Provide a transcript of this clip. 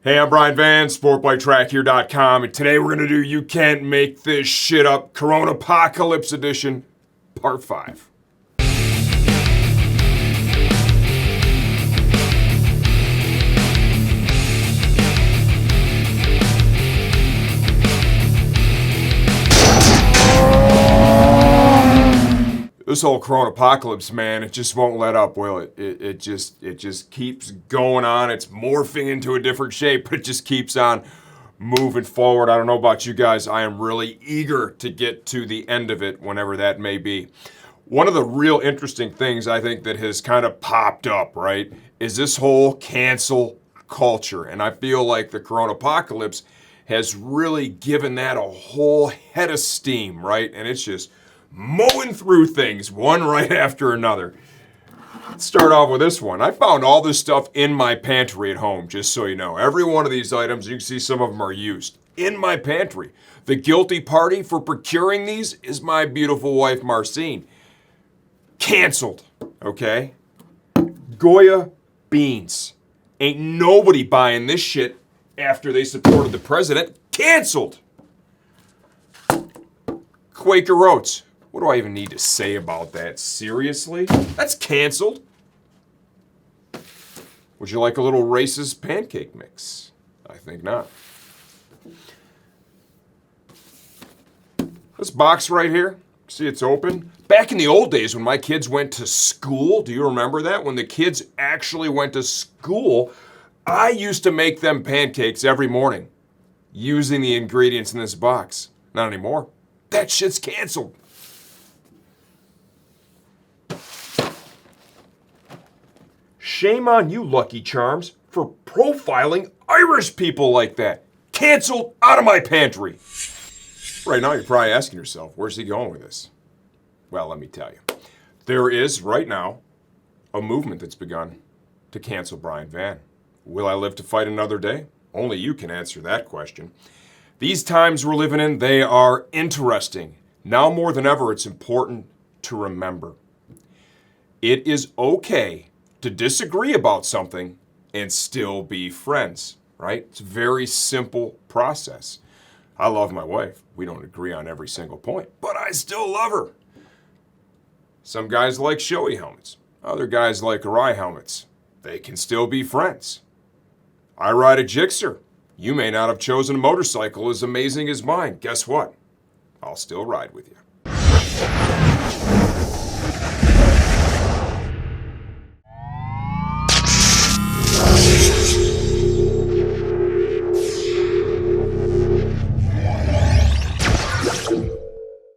Hey, I'm Brian Van, Sportbike and today we're gonna do You Can't Make This Shit Up, Coronapocolypse Edition, Part 5. This whole Coronapocolypse, man, it just won't let up, will it? It just keeps going on. It's morphing into a different shape, but it just keeps on moving forward. I don't know about you guys. I am really eager to get to the end of it, whenever that may be. One of the real interesting things I think that has kind of popped up, right, is this whole cancel culture. And I feel like the Coronapocolypse has really given that a whole head of steam, right? And it's just mowing through things one right after another. Let's start off with this one. I found all this stuff in my pantry at home, just so you know. Every one of these items, you can see some of them are used in my pantry. The guilty party for procuring these is my beautiful wife, Marcine. Canceled, okay? Goya beans. Ain't nobody buying this shit after they supported the president. Canceled. Quaker oats. What do I even need to say about that? Seriously? That's canceled. Would you like a little racist pancake mix? I think not. This box right here, see it's open? Back in the old days when my kids went to school, do you remember that? When the kids actually went to school, I used to make them pancakes every morning using the ingredients in this box. Not anymore. That shit's canceled. Shame on you, Lucky Charms, for profiling Irish people like that. Canceled, out of my pantry. Right now, you're probably asking yourself, where's he going with this? Well, let me tell you. There is, right now, a movement that's begun to cancel Brian Van. Will I live to fight another day? Only you can answer that question. These times we're living in, they are interesting. Now more than ever, it's important to remember. It is okay to disagree about something and still be friends, right? It's a very simple process. I love my wife. We don't agree on every single point, but I still love her. Some guys like showy helmets. Other guys like Arai helmets. They can still be friends. I ride a Gixxer. You may not have chosen a motorcycle as amazing as mine. Guess what? I'll still ride with you.